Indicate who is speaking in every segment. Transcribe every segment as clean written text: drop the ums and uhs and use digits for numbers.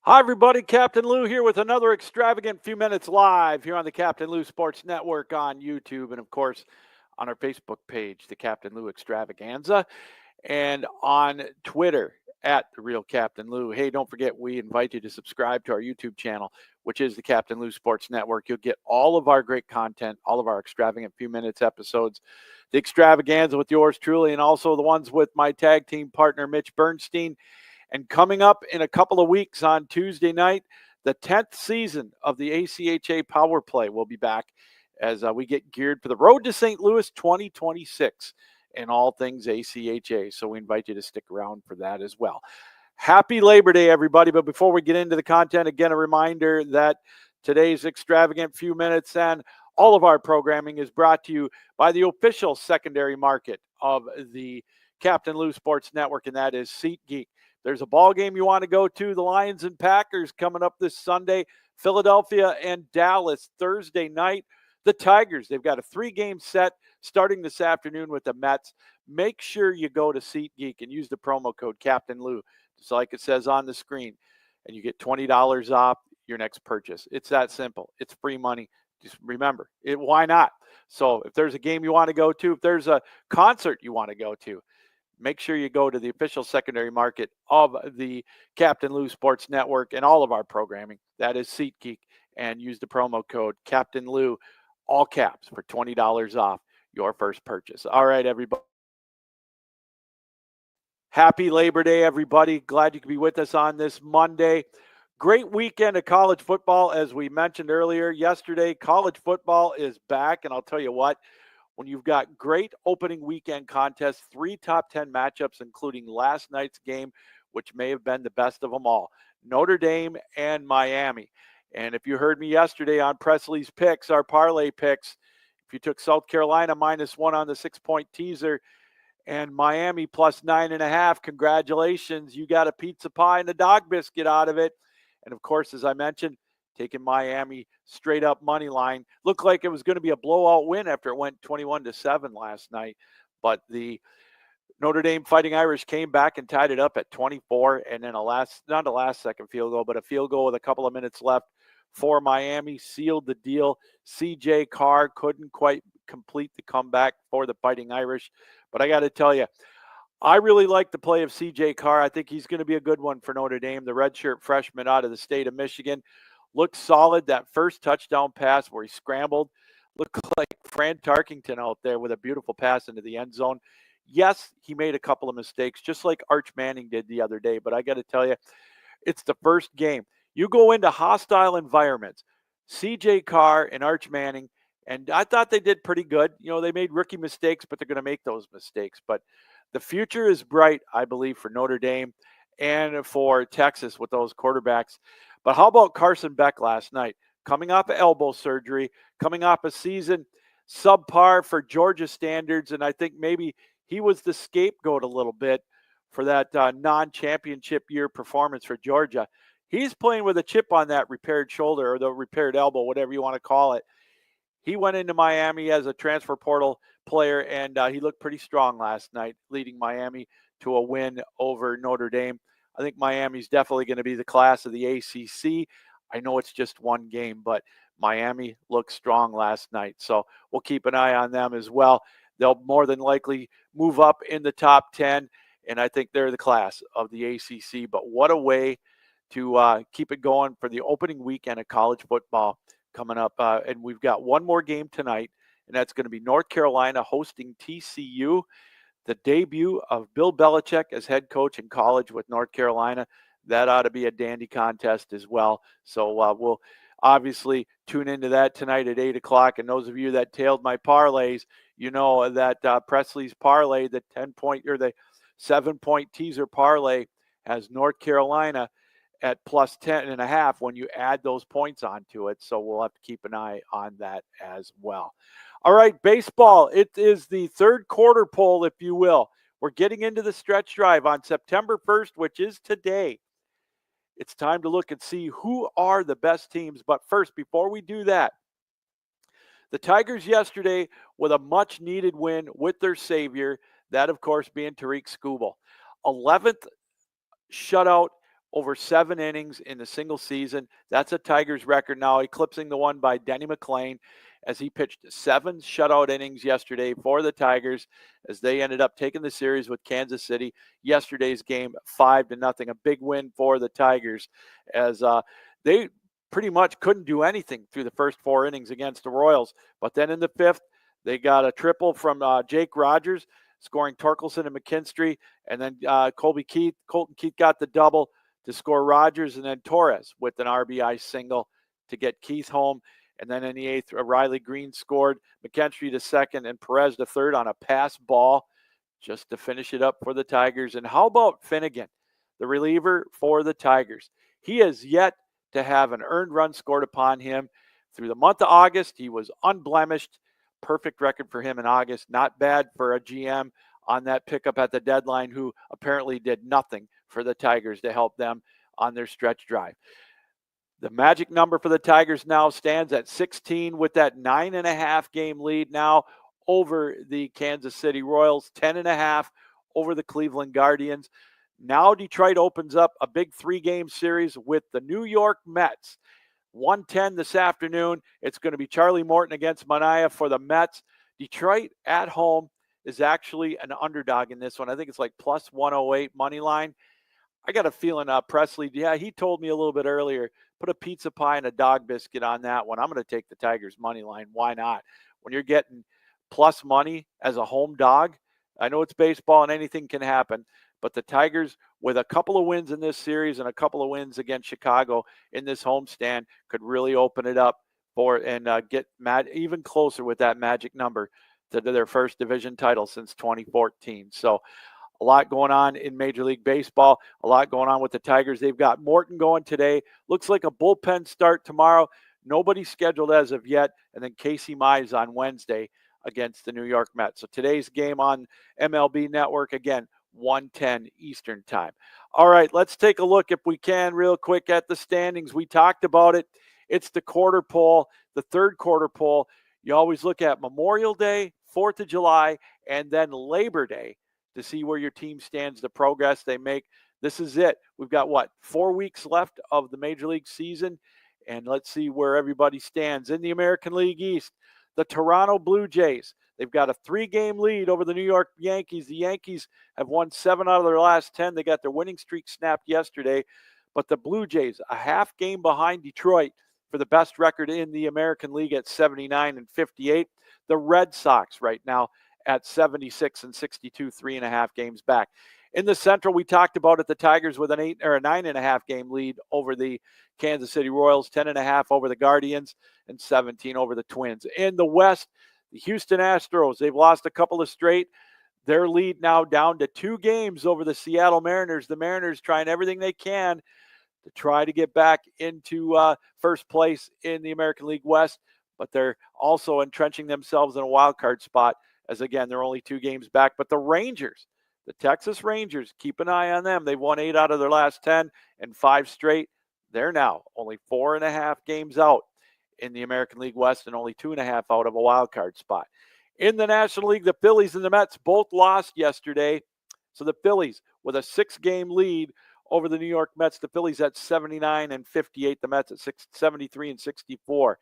Speaker 1: Hi, everybody. Captain Lou here with another Extravagant Few Minutes live here on the Captain Lou Sports Network on YouTube and, of course, on our Facebook page, the Captain Lou Extravaganza, and on Twitter at The Real Captain Lou. Hey, don't forget, we invite you to subscribe to our YouTube channel, which is the Captain Lou Sports Network. You'll get all of our great content, all of our Extravagant Few Minutes episodes, the Extravaganza with yours truly, and also the ones with my tag team partner, Mitch Bernstein. And coming up in a couple of weeks on Tuesday night, the 10th season of the ACHA Power Play will be back as we get geared for the road to St. Louis 2026 and all things ACHA. So we invite you to stick around for that as well. Happy Labor Day, everybody. But before we get into the content, again, a reminder that today's Extravagant Few Minutes and all of our programming is brought to you by the official secondary market of the Captain Lou Sports Network, and that is SeatGeek. There's a ball game you want to go to, the Lions and Packers coming up this Sunday, Philadelphia and Dallas Thursday night. The Tigers, they've got a 3-game set starting this afternoon with the Mets. Make sure you go to SeatGeek and use the promo code Captain Lou, just like it says on the screen, and you get $20 off your next purchase. It's that simple. It's free money. Just remember, why not? So if there's a game you want to go to, if there's a concert you want to go to, make sure you go to the official secondary market of the Captain Lou Sports Network and all of our programming. That is SeatGeek, and use the promo code Captain Lou, all caps, for $20 off your first purchase. All right, everybody. Happy Labor Day, everybody. Glad you could be with us on this Monday. Great weekend of college football, as we mentioned earlier. Yesterday, college football is back, and I'll tell you what, when you've got great opening weekend contests, 3 top 10 matchups, including last night's game, which may have been the best of them all, Notre Dame and Miami. And if you heard me yesterday on Presley's picks, our parlay picks, if you took South Carolina -1 on the 6-point teaser and Miami +9.5, congratulations. You got a pizza pie and a dog biscuit out of it. And of course, as I mentioned, taking Miami straight up money line. Looked like it was going to be a blowout win after it went 21-7 last night. But the Notre Dame Fighting Irish came back and tied it up at 24. And then not a last second field goal, but a field goal with a couple of minutes left for Miami sealed the deal. CJ Carr couldn't quite complete the comeback for the Fighting Irish. But I got to tell you, I really like the play of CJ Carr. I think he's going to be a good one for Notre Dame, the redshirt freshman out of the state of Michigan. Looked solid. That first touchdown pass where he scrambled looked like Fran Tarkington out there with a beautiful pass into the end zone. Yes, he made a couple of mistakes, just like Arch Manning did the other day. But I got to tell you, it's the first game. You go into hostile environments. CJ Carr and Arch Manning, and I thought they did pretty good. You know, they made rookie mistakes, but they're going to make those mistakes. But the future is bright, I believe, for Notre Dame and for Texas with those quarterbacks. But how about Carson Beck last night? Coming off of elbow surgery, coming off a season subpar for Georgia standards, and I think maybe he was the scapegoat a little bit for that non-championship year performance for Georgia. He's playing with a chip on that repaired shoulder or the repaired elbow, whatever you want to call it. He went into Miami as a transfer portal player, and he looked pretty strong last night, leading Miami to a win over Notre Dame. I think Miami's definitely going to be the class of the ACC. I know it's just one game, but Miami looked strong last night. So we'll keep an eye on them as well. They'll more than likely move up in the top 10, and I think they're the class of the ACC. But what a way to keep it going for the opening weekend of college football coming up. And we've got one more game tonight, and that's going to be North Carolina hosting TCU. The debut of Bill Belichick as head coach in college with North Carolina. That ought to be a dandy contest as well. So we'll obviously tune into that tonight at 8 o'clock. And those of you that tailed my parlays, you know that Presley's parlay, the 10-point or the 7-point teaser parlay, has North Carolina at +10.5 when you add those points onto it. So we'll have to keep an eye on that as well. All right, baseball. It is the third quarter poll, if you will. We're getting into the stretch drive on September 1st, which is today. It's time to look and see who are the best teams. But first, before we do that, the Tigers yesterday with a much-needed win with their savior, that, of course, being Tariq Skubal. 11th shutout over 7 innings in a single season. That's a Tigers record now, eclipsing the one by Denny McLain as he pitched 7 shutout innings yesterday for the Tigers as they ended up taking the series with Kansas City. Yesterday's game 5-0, a big win for the Tigers as they pretty much couldn't do anything through the first 4 innings against the Royals. But then in the 5th, they got a triple from Jake Rogers, scoring Torkelson and McKinstry, and then Colton Keith got the double to score Rogers, and then Torres with an RBI single to get Keith home. And then in the 8th, Riley Green scored, McKinstry to second, and Perez to third on a pass ball just to finish it up for the Tigers. And how about Finnegan, the reliever for the Tigers? He has yet to have an earned run scored upon him. Through the month of August, he was unblemished. Perfect record for him in August. Not bad for a GM on that pickup at the deadline who apparently did nothing for the Tigers to help them on their stretch drive. The magic number for the Tigers now stands at 16 with that 9.5 game lead now over the Kansas City Royals, 10.5 over the Cleveland Guardians. Now Detroit opens up a big 3-game series with the New York Mets. 1:10 this afternoon. It's going to be Charlie Morton against Manaea for the Mets. Detroit at home is actually an underdog in this one. I think it's like plus 108 money line. I got a feeling Presley, he told me a little bit earlier, put a pizza pie and a dog biscuit on that one. I'm going to take the Tigers money line. Why not? When you're getting plus money as a home dog, I know it's baseball and anything can happen, but the Tigers, with a couple of wins in this series and a couple of wins against Chicago in this homestand, could really open it up for and get even closer with that magic number to their first division title since 2014. So a lot going on in Major League Baseball, a lot going on with the Tigers. They've got Morton going today. Looks like a bullpen start tomorrow. Nobody scheduled as of yet. And then Casey Mize on Wednesday against the New York Mets. So today's game on MLB Network, again, 1:10 Eastern time. All right, let's take a look, if we can, real quick at the standings. We talked about it. It's the quarter poll, the third quarter poll. You always look at Memorial Day, 4th of July, and then Labor Day to see where your team stands, the progress they make. This is it. We've got, 4 weeks left of the Major League season, and let's see where everybody stands. In the American League East, the Toronto Blue Jays, they've got a 3-game lead over the New York Yankees. The Yankees have won 7 out of their last 10. They got their winning streak snapped yesterday, but the Blue Jays, a half game behind Detroit for the best record in the American League at 79-58. The Red Sox right now at 76-62, 3.5 games back. In the Central, we talked about it, the Tigers with a 9.5 game lead over the Kansas City Royals, 10.5 over the Guardians, and 17 over the Twins. In the West, the Houston Astros, they've lost a couple of straight. Their lead now down to 2 games over the Seattle Mariners. The Mariners trying everything they can to try to get back into first place in the American League West, but they're also entrenching themselves in a wild card spot as, again, they're only 2 games back. But the Rangers, the Texas Rangers, keep an eye on them. They've won 8 out of their last 10 and 5 straight. They're now only 4.5 games out in the American League West and only 2.5 out of a wild card spot. In the National League, the Phillies and the Mets both lost yesterday. So the Phillies with a 6-game lead over the New York Mets. The Phillies at 79-58. The Mets at 73-64.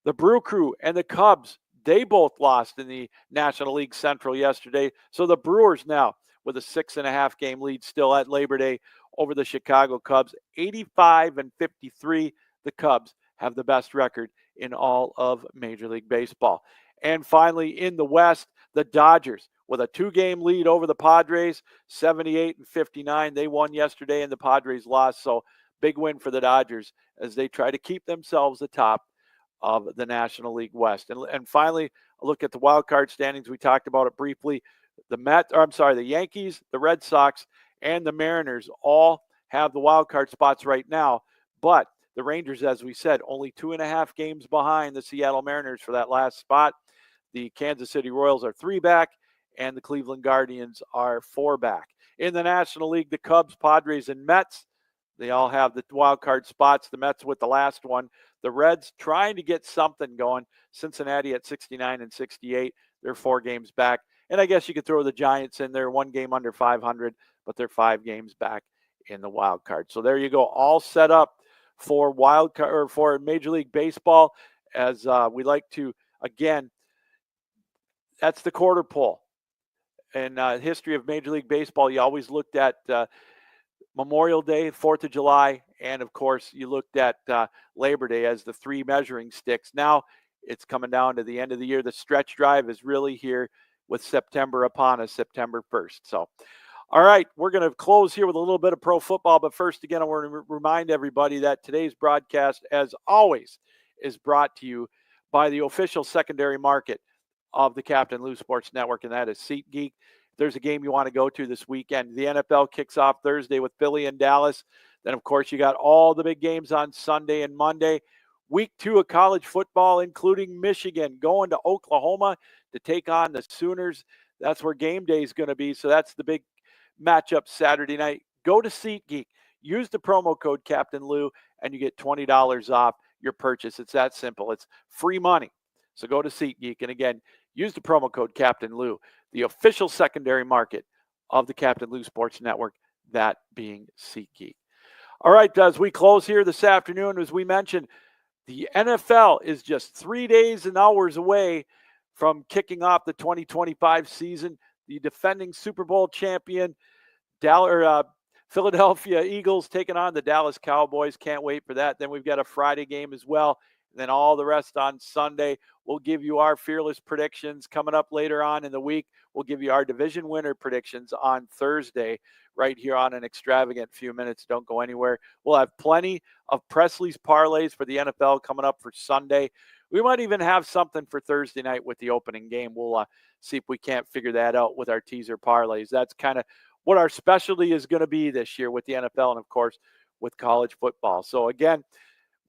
Speaker 1: The Brew Crew and the Cubs, they both lost in the National League Central yesterday. So the Brewers now with a 6.5 game lead still at Labor Day over the Chicago Cubs. 85-53. The Cubs have the best record in all of Major League Baseball. And finally, in the West, the Dodgers with a 2-game lead over the Padres, 78-59. They won yesterday and the Padres lost. So big win for the Dodgers as they try to keep themselves atop of the National League West. And finally, a look at the wild card standings. We talked about it briefly. The Yankees, the Red Sox, and the Mariners all have the wild card spots right now. But the Rangers, as we said, only 2.5 games behind the Seattle Mariners for that last spot. The Kansas City Royals are 3 back, and the Cleveland Guardians are 4 back. In the National League, the Cubs, Padres, and Mets, they all have the wild card spots. The Mets with the last one. The Reds trying to get something going. Cincinnati at 69-68. They're 4 games back. And I guess you could throw the Giants in there, 1 game under 500, but they're 5 games back in the wild card. So there you go, all set up for wild card or for Major League Baseball. As we like to, again, that's the quarter pole. In history of Major League Baseball, you always looked at Memorial Day, 4th of July, and of course, you looked at Labor Day as the three measuring sticks. Now it's coming down to the end of the year. The stretch drive is really here with September upon us, September 1st. So, all right, we're going to close here with a little bit of pro football. But first, again, I want to remind everybody that today's broadcast, as always, is brought to you by the official secondary market of the Captain Lou Sports Network, and that is SeatGeek. If there's a game you want to go to this weekend, the NFL kicks off Thursday with Philly and Dallas. Then, of course, you got all the big games on Sunday and Monday. Week 2 of college football, including Michigan, going to Oklahoma to take on the Sooners. That's where game day is going to be. So that's the big matchup Saturday night. Go to SeatGeek. Use the promo code Captain Lou, and you get $20 off your purchase. It's that simple. It's free money. So go to SeatGeek. And again, use the promo code Captain Lou, the official secondary market of the Captain Lou Sports Network, that being SeatGeek. All right, as we close here this afternoon, as we mentioned, the NFL is just 3 days and hours away from kicking off the 2025 season. The defending Super Bowl champion, Philadelphia Eagles, taking on the Dallas Cowboys. Can't wait for that. Then we've got a Friday game as well. And then all the rest on Sunday. We'll give you our fearless predictions coming up later on in the week. We'll give you our division winner predictions on Thursday right here on an extravagant few minutes. Don't go anywhere. We'll have plenty of Presley's parlays for the NFL coming up for Sunday. We might even have something for Thursday night with the opening game. We'll see if we can't figure that out with our teaser parlays. That's kind of what our specialty is going to be this year with the NFL and, of course, with college football. So, again,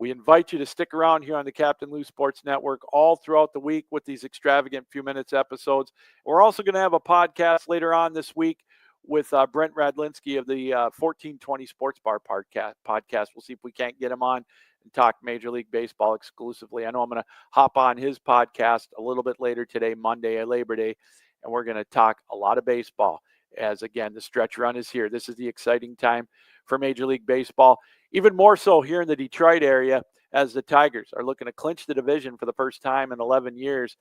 Speaker 1: we invite you to stick around here on the Captain Lou Sports Network all throughout the week with these extravagant few minutes episodes. We're also going to have a podcast later on this week with Brent Radlinski of the 1420 Sports Bar podcast. We'll see if we can't get him on and talk Major League Baseball exclusively. I know I'm going to hop on his podcast a little bit later today, Monday, Labor Day, and we're going to talk a lot of baseball as, again, the stretch run is here. This is the exciting time for Major League Baseball. Even more so here in the Detroit area, as the Tigers are looking to clinch the division for the first time in 11 years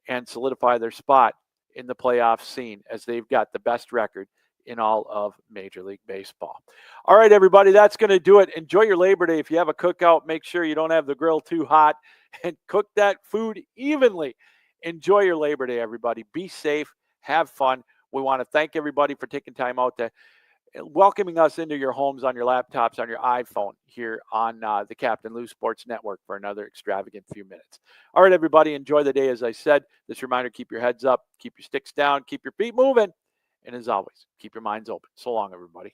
Speaker 1: and solidify their spot in the playoff scene, as they've got the best record in all of Major League Baseball. All right, everybody, that's going to do it. Enjoy your Labor Day. If you have a cookout, make sure you don't have the grill too hot and cook that food evenly. Enjoy your Labor Day, everybody. Be safe. Have fun. We want to thank everybody for taking time out to welcoming us into your homes, on your laptops, on your iPhone here on the Captain Lou Sports Network for another extravagant few minutes. All right, everybody, enjoy the day. As I said, this reminder, keep your heads up, keep your sticks down, keep your feet moving, and as always, keep your minds open. So long, everybody.